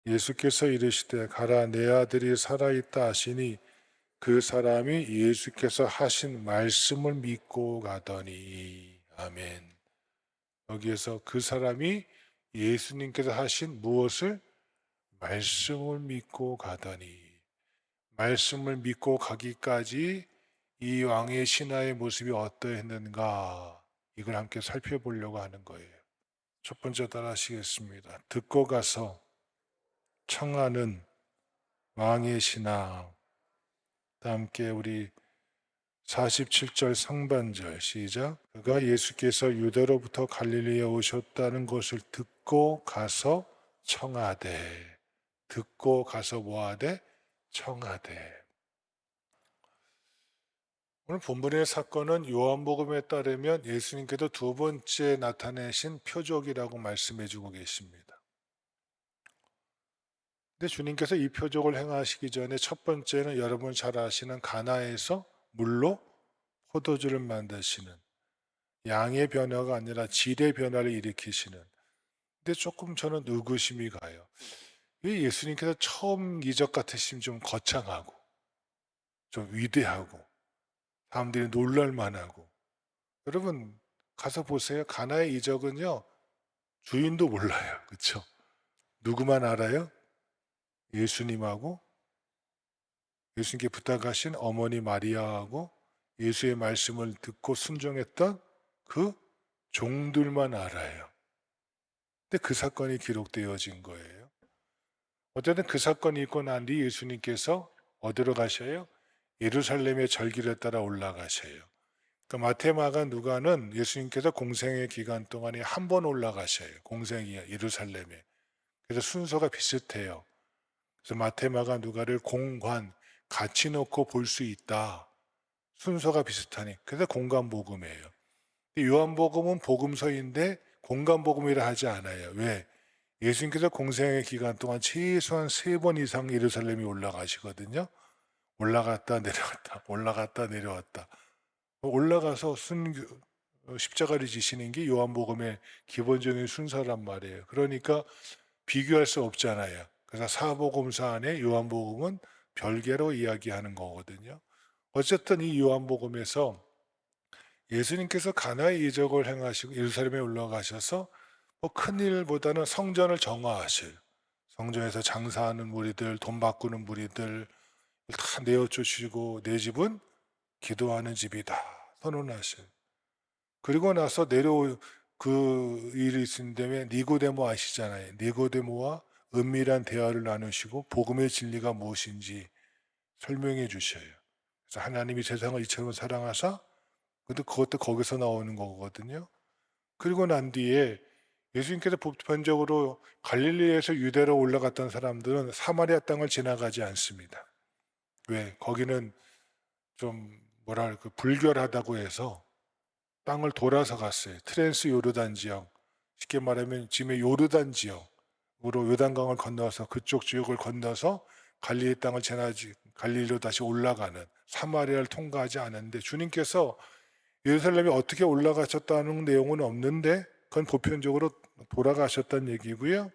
예수께서 이르시되 가라 내 아들이 살아있다 하시니 그 사람이 예수께서 하신 말씀을 믿고 가더니. 아멘. 여기에서 그 사람이 예수님께서 하신 무엇을? 말씀을 믿고 가더니. 말씀을 믿고 가기까지 이 왕의 신하의 모습이 어떠했는가, 이걸 함께 살펴보려고 하는 거예요. 첫 번째 따라하시겠습니다. 듣고 가서 청하는 왕의 신하. 함께 우리 47절 상반절 시작. 그가 예수께서 유대로부터 갈릴리에 오셨다는 것을 듣고 가서 청하되. 듣고 가서 뭐하되? 청하되. 오늘 본문의 사건은 요한복음에 따르면 예수님께서 두 번째 나타내신 표적이라고 말씀해 주고 계십니다. 근데 주님께서 이 표적을 행하시기 전에 첫 번째는 여러분 잘 아시는 가나에서 물로 포도주를 만드시는, 양의 변화가 아니라 질의 변화를 일으키시는. 근데 조금 저는 의구심이 가요. 왜 예수님께서 처음 이적 같으시면 좀 거창하고 좀 위대하고 사람들이 놀랄만하고. 여러분 가서 보세요. 가나의 이적은요, 주인도 몰라요. 그렇죠? 누구만 알아요? 예수님하고 예수님께 부탁하신 어머니 마리아하고 예수의 말씀을 듣고 순종했던 그 종들만 알아요. 근데 그 사건이 기록되어진 거예요. 어쨌든 그 사건이 있고 난 뒤 예수님께서 어디로 가셔요? 예루살렘의 절기를 따라 올라가셔요. 그러니까 마태, 마가, 누가는 예수님께서 공생의 기간 동안에 한 번 올라가셔요. 공생이야, 예루살렘에. 그래서 순서가 비슷해요. 그래서 마태, 마가, 누가를 공관, 같이 놓고 볼 수 있다. 순서가 비슷하니. 그래서 공관복음이에요. 요한복음은 복음서인데 공관복음이라 하지 않아요. 왜? 예수님께서 공생의 기간 동안 최소한 3번 이상 예루살렘이 올라가시거든요. 올라갔다 내려왔다, 올라갔다 내려왔다. 올라가서 십자가를 지시는 게 요한복음의 기본적인 순서란 말이에요. 그러니까 비교할 수 없잖아요. 그래서 사복음서 안에 요한복음은 별개로 이야기하는 거거든요. 어쨌든 이 요한복음에서 예수님께서 가나의 이적을 행하시고 예루살렘에 올라가셔서 뭐 큰일보다는 성전을 정화하실, 성전에서 장사하는 무리들, 돈 바꾸는 무리들 다 내어쫓으시고 내 집은 기도하는 집이다 선언하실. 그리고 나서 그 일이 있은 다음에 니고데모 아시잖아요. 니고데모와 은밀한 대화를 나누시고 복음의 진리가 무엇인지 설명해 주셔요. 그래서 하나님이 세상을 이처럼 사랑하사, 근데 그것도 거기서 나오는 거거든요. 그리고 난 뒤에 예수님께서 보편적으로 갈릴리에서 유대로 올라갔던 사람들은 사마리아 땅을 지나가지 않습니다. 왜? 거기는 좀 뭐랄까 불결하다고 해서 땅을 돌아서 갔어요. 트랜스 요르단 지역, 쉽게 말하면 지금의 요르단 지역으로 요단강을 건너서 그쪽 지역을 건너서 갈릴리 땅을 지나지 갈릴리로 다시 올라가는, 사마리아를 통과하지 않았는데 주님께서 예루살렘에 어떻게 올라가셨다는 내용은 없는데 그건 보편적으로 돌아가셨다는 얘기고요.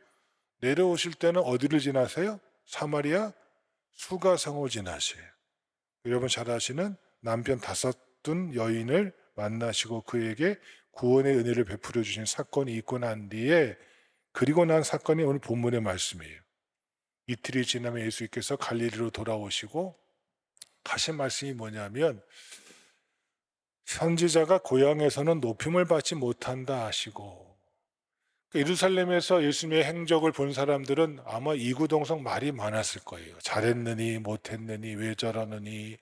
내려오실 때는 어디를 지나세요? 사마리아 수가성을 지나세요. 여러분 잘 아시는 남편 5둔 여인을 만나시고 그에게 구원의 은혜를 베풀어 주신 사건이 있고 난 뒤에, 그리고 난 사건이 오늘 본문의 말씀이에요. 이틀이 지나면 예수께서 갈릴리로 돌아오시고 하신 말씀이 뭐냐면, 선지자가 고향에서는 높임을 받지 못한다 하시고, 예루살렘에서 예수님의 행적을 본 사람들은 아마 이구동성 말이 많았을 거예요. 잘했느니 못했느니 왜 저러느니.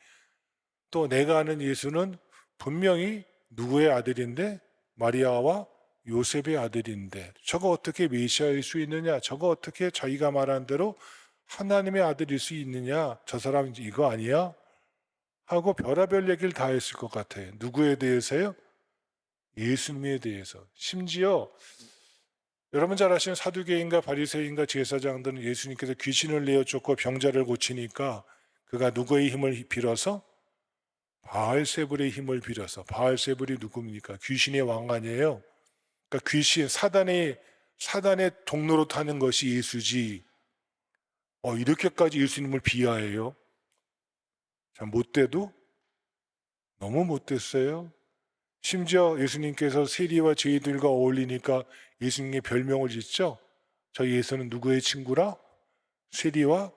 또 내가 아는 예수는 분명히 누구의 아들인데? 마리아와 요셉의 아들인데 저거 어떻게 메시아일 수 있느냐? 저거 어떻게 자기가 말한 대로 하나님의 아들일 수 있느냐? 저 사람 이거 아니야? 하고 별의별 얘기를 다 했을 것 같아요. 누구에 대해서요? 예수님에 대해서. 심지어 여러분 잘 아시는 사두개인과 바리새인과 제사장들은 예수님께서 귀신을 내어 쫓고 병자를 고치니까 그가 누구의 힘을 빌어서? 바알세불의 힘을 빌어서. 바알세불이 누굽니까? 귀신의 왕 아니에요. 그러니까 귀신, 사단의 동로로 타는 것이 예수지. 이렇게까지 예수님을 비하해요? 참 못돼도 너무 못됐어요. 심지어 예수님께서 세리와 죄인들과 어울리니까 예수님의 별명을 짓죠. 저 예수는 누구의 친구라? 세리와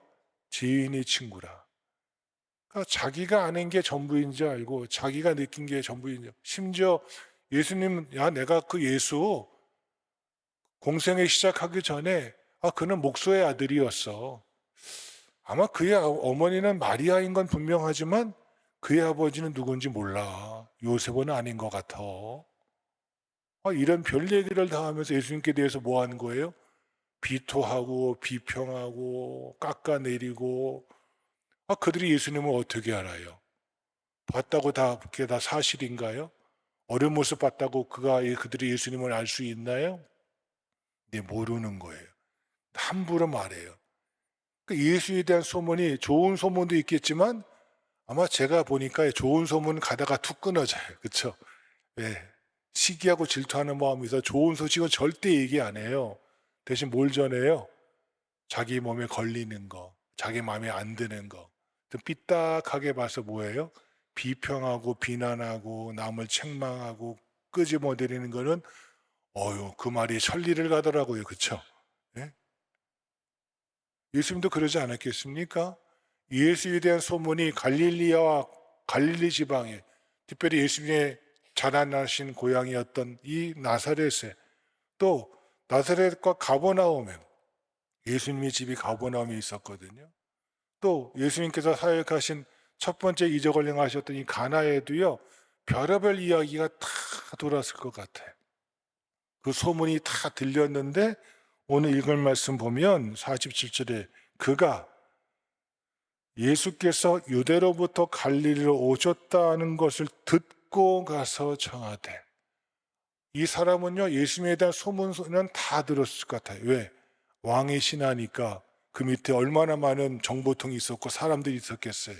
죄인의 친구라. 그러니까 자기가 아는 게 전부인 줄 알고 자기가 느낀 게 전부인 줄. 심지어 예수님은 야 내가 그 예수 공생에 시작하기 전에 그는 목소의 아들이었어. 아마 그의 어머니는 마리아인 건 분명하지만 그의 아버지는 누군지 몰라. 요셉은 아닌 것 같아. 이런 별 얘기를 다 하면서 예수님께 대해서 뭐 하는 거예요? 비토하고 비평하고 깎아내리고. 그들이 예수님을 어떻게 알아요? 봤다고 그게 다 사실인가요? 어린 모습 봤다고 그들이 예수님을 알 수 있나요? 네, 모르는 거예요. 함부로 말해요. 예수에 대한 소문이 좋은 소문도 있겠지만 아마 제가 보니까 좋은 소문 가다가 툭 끊어져요. 그렇죠? 예. 시기하고 질투하는 마음에서 좋은 소식은 절대 얘기 안 해요. 대신 뭘 전해요? 자기 몸에 걸리는 거, 자기 마음에 안 드는 거. 좀 삐딱하게 봐서 뭐예요? 비평하고 비난하고 남을 책망하고 끄집어내리는 거는 그 말이 천리를 가더라고요. 그렇죠? 예? 예수님도 그러지 않았겠습니까? 예수에 대한 소문이 갈릴리와 갈릴리 지방에 특별히 예수님의 자라나신 고향이었던 이 나사렛에 또 나사렛과 가버나움에 예수님의 집이 가버나움에 있었거든요. 또 예수님께서 사역하신 첫 번째 이적을 행하셨던 이 가나에도요. 별의별 이야기가 다 돌았을 것 같아요. 그 소문이 다 들렸는데 오늘 읽을 말씀 보면 47절에 그가 예수께서 유대로부터 갈릴리로 오셨다는 것을 듣고 가서 청하되 이 사람은요 예수님에 대한 소문은 다 들었을 것 같아요. 왜? 왕의 신하니까 그 밑에 얼마나 많은 정보통이 있었고 사람들이 있었겠어요.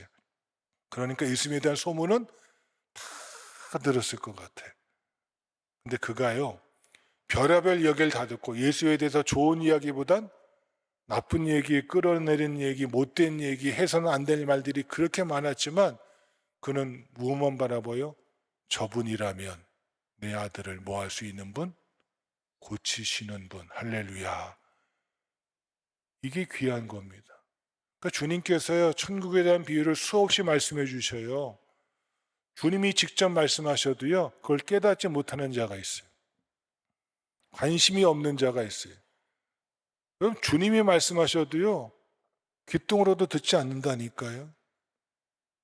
그러니까 예수님에 대한 소문은 다 들었을 것 같아요. 근데 그가요 별의별 이야기를 다 듣고 예수에 대해서 좋은 이야기보단 나쁜 얘기, 끌어내린 얘기, 못된 얘기, 해서는 안 될 말들이 그렇게 많았지만 그는 무엇만 바라보여? 저분이라면 내 아들을 뭐 할 수 있는 분? 고치시는 분. 할렐루야. 이게 귀한 겁니다. 그러니까 주님께서요 천국에 대한 비유를 수없이 말씀해 주셔요. 주님이 직접 말씀하셔도요 그걸 깨닫지 못하는 자가 있어요. 관심이 없는 자가 있어요. 그럼 주님이 말씀하셔도요 귓등으로도 듣지 않는다니까요.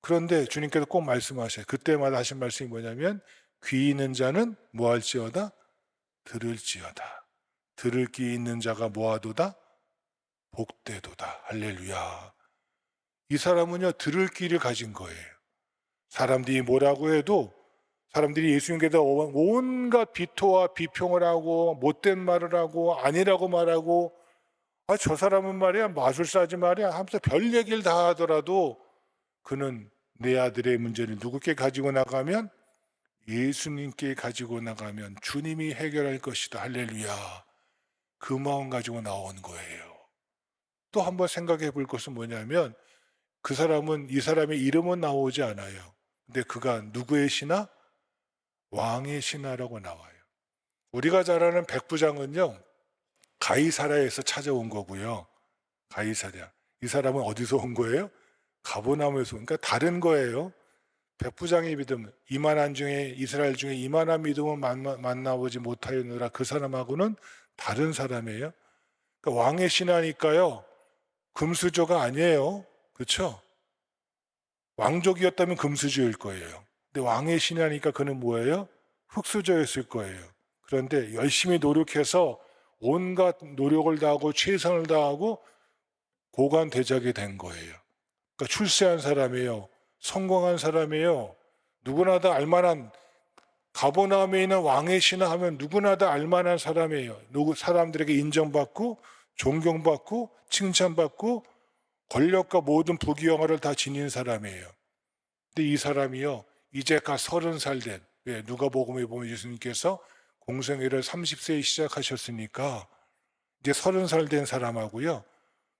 그런데 주님께서 꼭 말씀하셔요. 그때마다 하신 말씀이 뭐냐면 귀 있는 자는 뭐할지어다? 들을지어다. 들을 귀 있는 자가 뭐하도다? 복되도다. 할렐루야. 이 사람은요 들을 귀를 가진 거예요. 사람들이 뭐라고 해도 사람들이 예수님께 대해 온갖 비토와 비평을 하고 못된 말을 하고 아니라고 말하고 저 사람은 말이야 마술사지 말이야 하면서 별 얘기를 다 하더라도 그는 내 아들의 문제를 누구께 가지고 나가면 예수님께 가지고 나가면 주님이 해결할 것이다. 할렐루야. 그 마음 가지고 나온 거예요. 또 한번 생각해 볼 것은 뭐냐면 그 사람은 이 사람의 이름은 나오지 않아요. 근데 그가 누구의 신하? 왕의 신하라고 나와요. 우리가 잘 아는 백부장은요. 가이사랴에서 찾아온 거고요. 가이사랴. 이 사람은 어디서 온 거예요? 가버나움에서. 그러니까 다른 거예요. 백부장의 믿음, 이만한 중에 이스라엘 중에 이만한 믿음은 만나보지 못하였느라 그 사람하고는 다른 사람이에요. 그러니까 왕의 신하니까요. 금수저가 아니에요. 그렇죠? 왕족이었다면 금수저일 거예요. 근데 왕의 신하니까 그는 뭐예요? 흙수저였을 거예요. 그런데 열심히 노력해서 온갖 노력을 다하고 최선을 다하고 고관대작이 된 거예요. 그러니까 출세한 사람이에요. 성공한 사람이에요. 누구나 다 알만한 가버나움에 있는 왕의 신하 하면 누구나 다 알만한 사람이에요. 사람들에게 인정받고 존경받고 칭찬받고 권력과 모든 부귀영화를 다 지닌 사람이에요. 근데 이 사람이요 이제가 30살 된 누가복음에 보면 예수님께서 공생애를 30세에 시작하셨으니까 이제 30살 된 사람하고요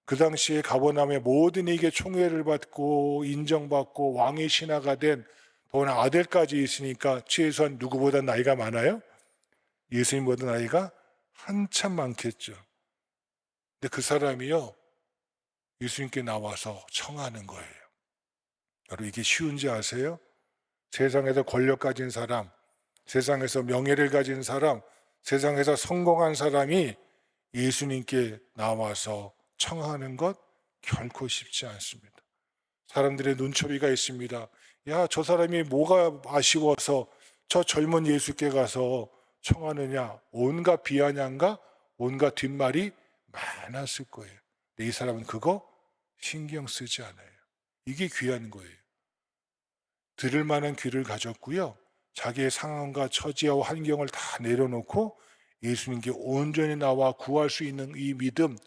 그 당시에 가버나움의 모든 이게 총애를 받고 인정받고 왕의 신하가 된 더구나 아들까지 있으니까 최소한 누구보다 나이가 많아요? 예수님보다 나이가 한참 많겠죠. 근데 그 사람이요, 예수님께 나와서 청하는 거예요. 여러분, 이게 쉬운지 아세요? 세상에서 권력 가진 사람, 세상에서 명예를 가진 사람, 세상에서 성공한 사람이 예수님께 나와서 청하는 것 결코 쉽지 않습니다. 사람들의 눈초리가 있습니다. 야, 저 사람이 뭐가 아쉬워서 저 젊은 예수께 가서 청하느냐. 온갖 비아냥과 온갖 뒷말이 많았을 거예요. 근데 이 사람은 그거 신경 쓰지 않아요. 이게 귀한 거예요. 들을 만한 귀를 가졌고요. 자기의 상황과 처지와 환경을 다 내려놓고 예수님께 온전히 나와 구할 수 있는 이 믿음,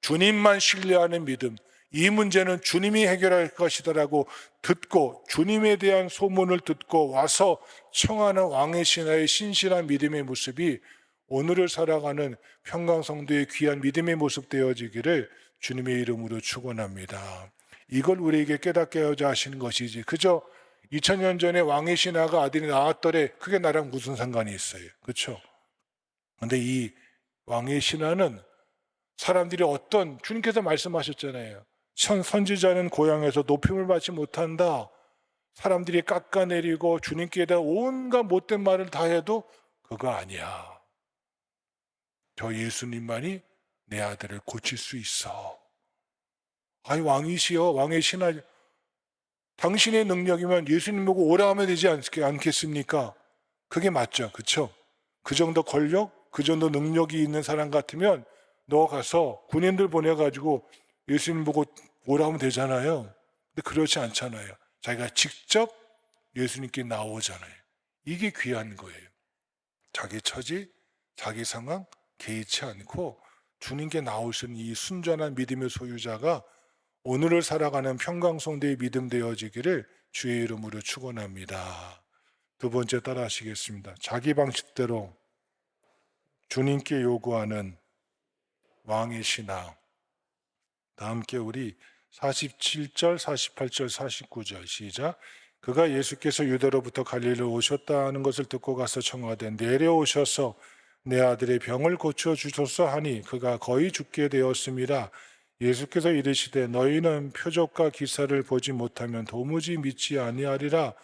주님만 신뢰하는 믿음, 이 문제는 주님이 해결할 것이다라고 듣고 주님에 대한 소문을 듣고 와서 청하는 왕의 신하의 신실한 믿음의 모습이 오늘을 살아가는 평강성도의 귀한 믿음의 모습 되어지기를 주님의 이름으로 축원합니다. 이걸 우리에게 깨닫게 하자 하시는 것이지, 그저 2000년 전에 왕의 신하가 아들이 낳았더래 그게 나랑 무슨 상관이 있어요. 그렇죠? 근데 이 왕의 신하는 사람들이 어떤, 주님께서 말씀하셨잖아요. 선지자는 고향에서 높임을 받지 못한다. 사람들이 깎아내리고 주님께 대한 온갖 못된 말을 다 해도 그거 아니야. 저 예수님만이 내 아들을 고칠 수 있어. 아이, 왕이시여, 왕의 신하, 당신의 능력이면 예수님 보고 오라 하면 되지 않겠습니까? 그게 맞죠. 그렇죠? 그 정도 권력, 그 정도 능력이 있는 사람 같으면 너 가서 군인들 보내가지고 예수님 보고 오라 하면 되잖아요. 근데 그렇지 않잖아요. 자기가 직접 예수님께 나오잖아요. 이게 귀한 거예요. 자기 처지, 자기 상황 개의치 않고 주님께 나오신 이 순전한 믿음의 소유자가 오늘을 살아가는 평강성도의 믿음 되어지기를 주의 이름으로 축원합니다. 두 번째 따라 하시겠습니다. 자기 방식대로 주님께 요구하는 왕의 신앙. 다 함께 우리 47절, 48절, 49절 시작. 그가 예수께서 유다로부터 갈릴리로 오셨다는 것을 듣고 가서 청하되 내려오셔서 내 아들의 병을 고쳐 주소서 하니 그가 거의 죽게 되었습니다. 예수께서 이르시되 너희는 표적과 기사를 보지 못하면 도무지 믿지 아니하리라.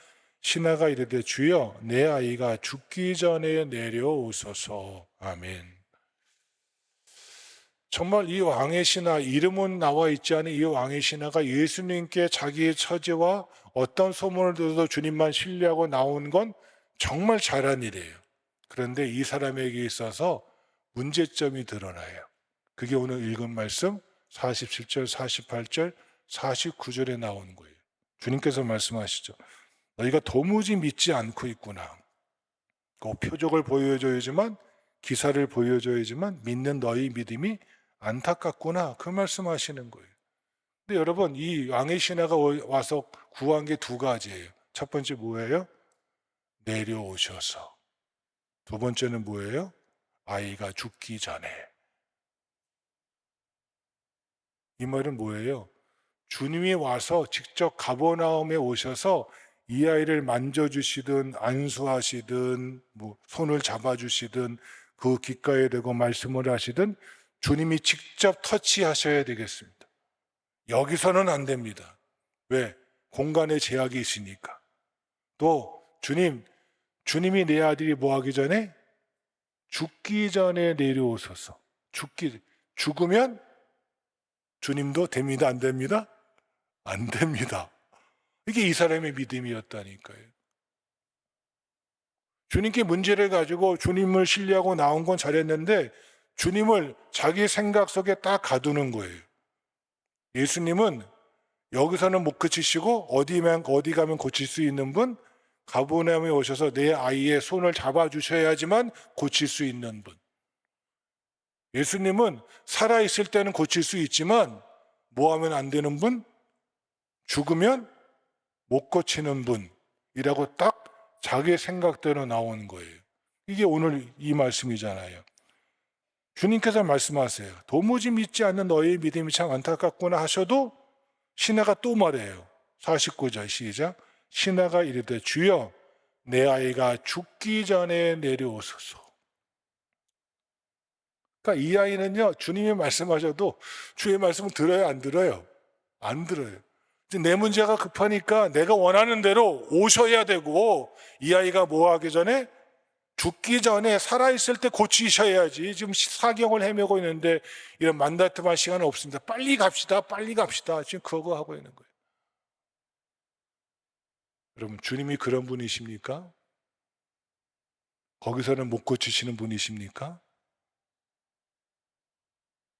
신하가 이르되 주여 내 아이가 죽기 전에 내려오소서. 아멘. 정말 이 왕의 신하, 이름은 나와 있지 않은 이 왕의 신하가 예수님께 자기의 처지와 어떤 소문을 들어도 주님만 신뢰하고 나온 건 정말 잘한 일이에요. 그런데 이 사람에게 있어서 문제점이 드러나요. 그게 오늘 읽은 말씀 47절, 48절, 49절에 나오는 거예요. 주님께서 말씀하시죠. 너희가 도무지 믿지 않고 있구나. 그 표적을 보여줘야지만, 기사를 보여줘야지만 믿는 너희 믿음이 안타깝구나. 그 말씀하시는 거예요. 근데 여러분, 이 왕의 신하가 와서 구한 게 두 가지예요. 첫 번째 뭐예요? 내려오셔서. 두 번째는 뭐예요? 아이가 죽기 전에. 이 말은 뭐예요? 주님이 와서 직접 가버나움에 오셔서 이 아이를 만져주시든 안수하시든 손을 잡아주시든 그 귓가에 대고 말씀을 하시든 주님이 직접 터치하셔야 되겠습니다. 여기서는 안 됩니다. 왜? 공간의 제약이 있으니까. 또 주님이 내 아들이 뭐 하기 전에? 죽기 전에 내려오셔서. 죽으면 주님도 됩니다, 안 됩니다? 안 됩니다. 이게 이 사람의 믿음이었다니까요. 주님께 문제를 가지고 주님을 신뢰하고 나온 건 잘했는데 주님을 자기 생각 속에 딱 가두는 거예요. 예수님은 여기서는 못 고치시고 어디 가면 고칠 수 있는 분, 가버나움에 오셔서 내 아이의 손을 잡아주셔야지만 고칠 수 있는 분. 예수님은 살아있을 때는 고칠 수 있지만 뭐 하면 안 되는 분? 죽으면 못 고치는 분이라고 딱 자기의 생각대로 나오는 거예요. 이게 오늘 이 말씀이잖아요. 주님께서 말씀하세요. 도무지 믿지 않는 너희의 믿음이 참 안타깝구나 하셔도 신하가 또 말해요. 49절 시작. 신하가 이르되 주여 내 아이가 죽기 전에 내려오소서. 그러니까 이 아이는요, 주님이 말씀하셔도 주의 말씀을 들어요, 안 들어요? 안 들어요. 내 문제가 급하니까 내가 원하는 대로 오셔야 되고, 이 아이가 뭐 하기 전에? 죽기 전에 살아있을 때 고치셔야지. 지금 사경을 헤매고 있는데 이런 만다트만 시간은 없습니다. 빨리 갑시다, 빨리 갑시다. 지금 그거 하고 있는 거예요. 여러분, 주님이 그런 분이십니까? 거기서는 못 고치시는 분이십니까?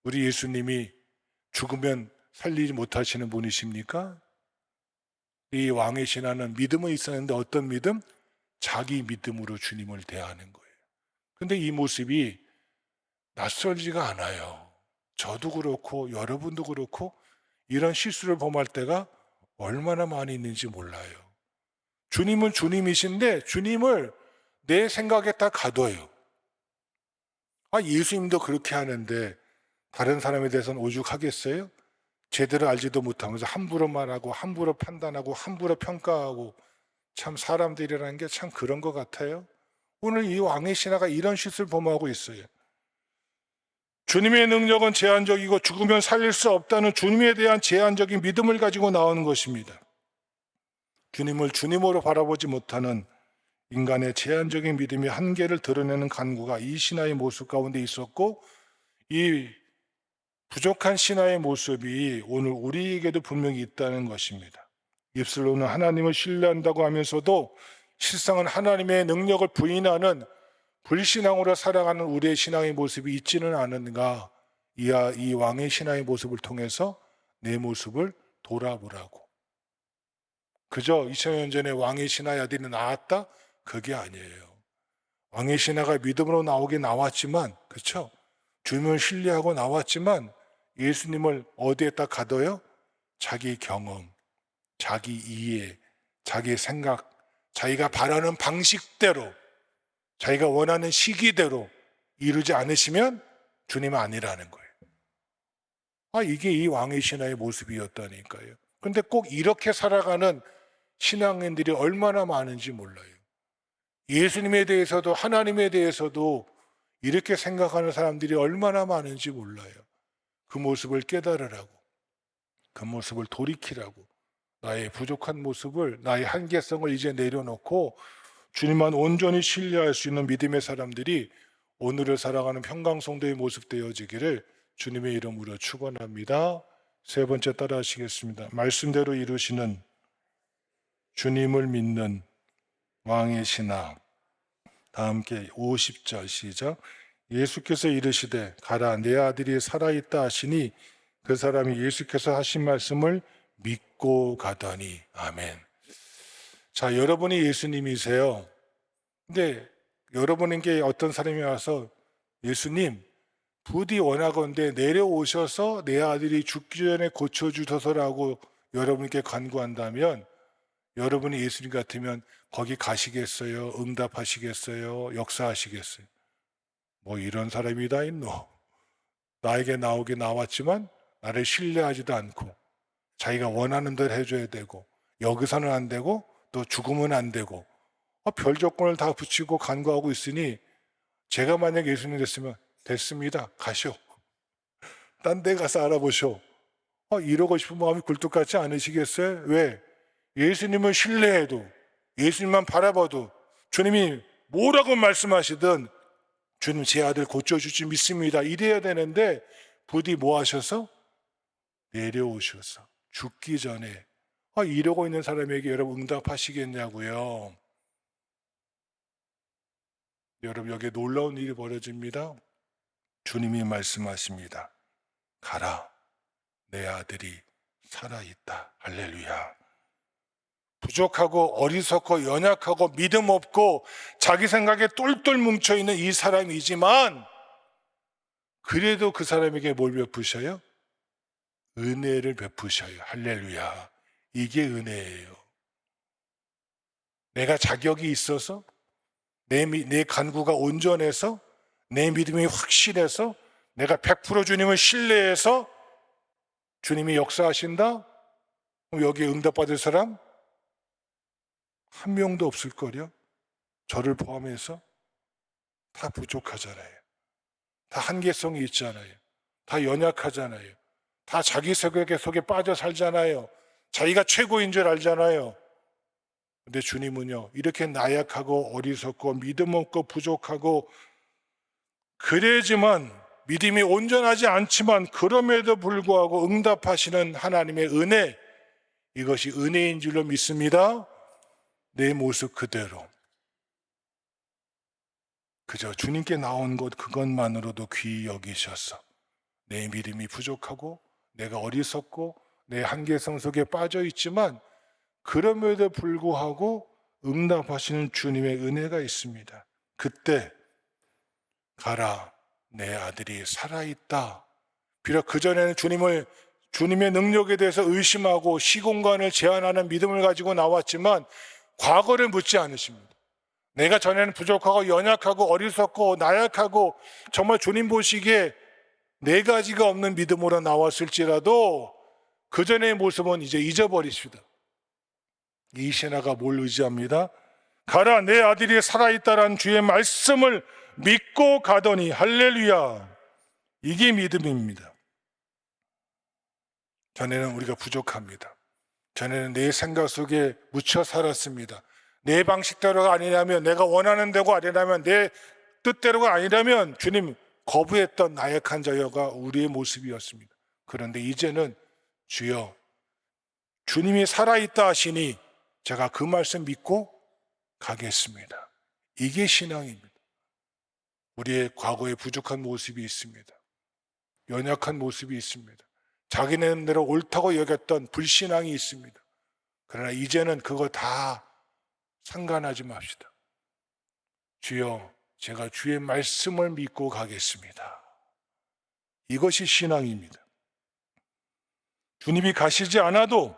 우리 예수님이 죽으면 살리지 못하시는 분이십니까? 이 왕의 신하는 믿음은 있었는데 어떤 믿음? 자기 믿음으로 주님을 대하는 거예요. 근데 이 모습이 낯설지가 않아요. 저도 그렇고 여러분도 그렇고 이런 실수를 범할 때가 얼마나 많이 있는지 몰라요. 주님은 주님이신데 주님을 내 생각에 다 가둬요. 예수님도 그렇게 하는데 다른 사람에 대해서는 오죽하겠어요? 제대로 알지도 못하면서 함부로 말하고 함부로 판단하고 함부로 평가하고, 참 사람들이라는 게 참 그런 것 같아요. 오늘 이 왕의 신하가 이런 실수를 범하고 있어요. 주님의 능력은 제한적이고 죽으면 살릴 수 없다는 주님에 대한 제한적인 믿음을 가지고 나오는 것입니다. 주님을 주님으로 바라보지 못하는 인간의 제한적인 믿음이 한계를 드러내는 간구가 이 신하의 모습 가운데 있었고, 이 부족한 신하의 모습이 오늘 우리에게도 분명히 있다는 것입니다. 입술로는 하나님을 신뢰한다고 하면서도 실상은 하나님의 능력을 부인하는 불신앙으로 살아가는 우리의 신앙의 모습이 있지는 않은가? 이 왕의 신앙의 모습을 통해서 내 모습을 돌아보라고. 그저 2000년 전에 왕의 신하의 아들이 나왔다? 그게 아니에요. 왕의 신하가 믿음으로 나오긴 나왔지만, 그렇죠? 주님을 신뢰하고 나왔지만 예수님을 어디에다 가둬요? 자기 경험, 자기 이해, 자기 생각, 자기가 바라는 방식대로, 자기가 원하는 시기대로 이루지 않으시면 주님은 아니라는 거예요. 이게 이 왕의 신하의 모습이었다니까요. 그런데 꼭 이렇게 살아가는 신앙인들이 얼마나 많은지 몰라요. 예수님에 대해서도 하나님에 대해서도 이렇게 생각하는 사람들이 얼마나 많은지 몰라요. 그 모습을 깨달으라고, 그 모습을 돌이키라고, 나의 부족한 모습을, 나의 한계성을 이제 내려놓고 주님만 온전히 신뢰할 수 있는 믿음의 사람들이 오늘을 살아가는 평강성도의 모습 되어지기를 주님의 이름으로 축원합니다. 세 번째 따라 하시겠습니다. 말씀대로 이루시는 주님을 믿는 왕의 신하. 다 함께 50절 시작. 예수께서 이르시되 가라 내 아들이 살아있다 하시니 그 사람이 예수께서 하신 말씀을 믿고 가더니. 아멘. 자, 여러분이 예수님이세요. 근데 여러분에게 어떤 사람이 와서 예수님 부디 원하건대 내려오셔서 내 아들이 죽기 전에 고쳐주소서라고 여러분께 간구한다면, 여러분이 예수님 같으면 거기 가시겠어요? 응답하시겠어요? 역사하시겠어요? 뭐 이런 사람이 다 있노? 나에게 나오게 나왔지만 나를 신뢰하지도 않고 자기가 원하는 대로 해줘야 되고 여기서는 안 되고 또 죽으면 안 되고 별 조건을 다 붙이고 간구하고 있으니, 제가 만약 예수님 됐으면 됐습니다. 가시오. 딴 데 가서 알아보시오. 이러고 싶은 마음이 굴뚝 같지 않으시겠어요? 왜? 예수님을 신뢰해도, 예수님만 바라봐도 주님이 뭐라고 말씀하시든 주님 제 아들 고쳐주지 믿습니다. 이래야 되는데 부디 뭐 하셔서? 내려오셔서 죽기 전에. 이러고 있는 사람에게 여러분 응답하시겠냐고요. 여러분, 여기에 놀라운 일이 벌어집니다. 주님이 말씀하십니다. 가라, 내 아들이 살아있다. 할렐루야. 부족하고 어리석고 연약하고 믿음 없고 자기 생각에 똘똘 뭉쳐있는 이 사람이지만, 그래도 그 사람에게 뭘 베푸셔요? 은혜를 베푸셔요. 할렐루야. 이게 은혜예요. 내가 자격이 있어서, 내 간구가 온전해서, 내 믿음이 확실해서 내가 100% 주님을 신뢰해서 주님이 역사하신다? 그럼 여기에 응답받을 사람 한 명도 없을 거요. 저를 포함해서 다 부족하잖아요. 다 한계성이 있잖아요. 다 연약하잖아요. 다 자기 세계 속에 빠져 살잖아요. 자기가 최고인 줄 알잖아요. 근데 주님은요, 이렇게 나약하고 어리석고 믿음 없고 부족하고 그래지만 믿음이 온전하지 않지만 그럼에도 불구하고 응답하시는 하나님의 은혜, 이것이 은혜인 줄로 믿습니다. 내 모습 그대로 그저 주님께 나온 것 그것만으로도 귀히 여기셔서 내 믿음이 부족하고 내가 어리석고 내 한계성 속에 빠져 있지만 그럼에도 불구하고 응답하시는 주님의 은혜가 있습니다. 그때 가라, 내 아들이 살아있다. 비록 그전에는 주님의 능력에 대해서 의심하고 시공간을 제한하는 믿음을 가지고 나왔지만 과거를 묻지 않으십니다. 내가 전에는 부족하고 연약하고 어리석고 나약하고 정말 주님 보시기에 네 가지가 없는 믿음으로 나왔을지라도 그전의 모습은 이제 잊어버리십니다. 이 신하가 뭘 의지합니다? 가라, 내 아들이 살아있다라는 주의 말씀을 믿고 가더니 할렐루야. 이게 믿음입니다. 전에는 우리가 부족합니다. 전에는 내 생각 속에 묻혀 살았습니다. 내 방식대로가 아니라면, 내가 원하는 대로 아니라면, 내 뜻대로가 아니라면 주님 거부했던 나약한 자여가 우리의 모습이었습니다. 그런데 이제는 주여, 주님이 살아있다 하시니 제가 그 말씀 믿고 가겠습니다. 이게 신앙입니다. 우리의 과거에 부족한 모습이 있습니다. 연약한 모습이 있습니다. 자기네들로 옳다고 여겼던 불신앙이 있습니다. 그러나 이제는 그거 다 상관하지 맙시다. 주여, 제가 주의 말씀을 믿고 가겠습니다. 이것이 신앙입니다. 주님이 가시지 않아도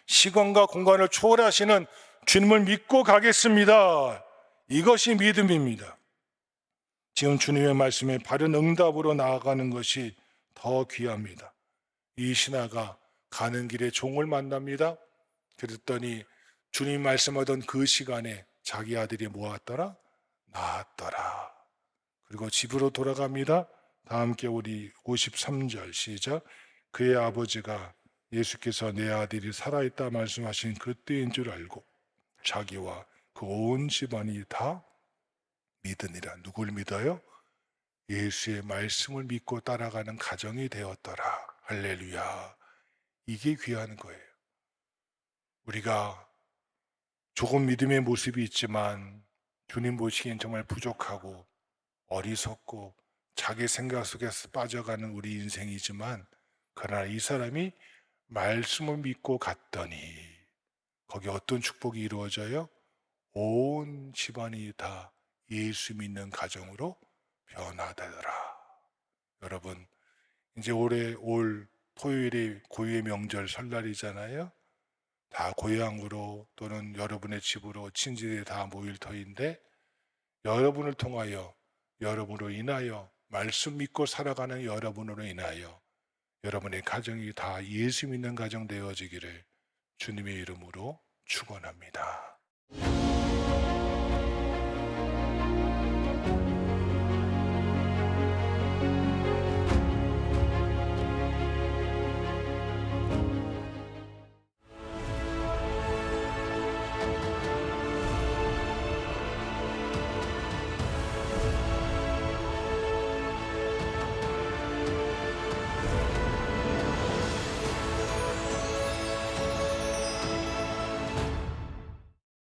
시간과 공간을 초월하시는 주님을 믿고 가겠습니다. 이것이 믿음입니다. 지금 주님의 말씀에 바른 응답으로 나아가는 것이 더 귀합니다. 이 신하가 가는 길에 종을 만납니다. 그랬더니 주님 말씀하던 그 시간에 자기 아들이 뭐았더라? 나았더라. 그리고 집으로 돌아갑니다. 다 함께 우리 53절 시작. 그의 아버지가 예수께서 내 아들이 살아있다 말씀하신 그때인 줄 알고 자기와 그 온 집안이 다 믿으니라. 누굴 믿어요? 예수의 말씀을 믿고 따라가는 가정이 되었더라. 할렐루야. 이게 귀한 거예요. 우리가 조금 믿음의 모습이 있지만 주님 보시기엔 정말 부족하고 어리석고 자기 생각 속에서 빠져가는 우리 인생이지만, 그러나 이 사람이 말씀을 믿고 갔더니 거기 어떤 축복이 이루어져요? 온 집안이 다 예수 믿는 가정으로 변화되더라. 여러분, 이제 올 토요일이 고유의 명절 설날이잖아요. 다 고향으로 또는 여러분의 집으로 친지들이 다 모일 터인데, 여러분을 통하여, 여러분으로 인하여, 말씀 믿고 살아가는 여러분으로 인하여 여러분의 가정이 다 예수 믿는 가정 되어지기를 주님의 이름으로 축원합니다.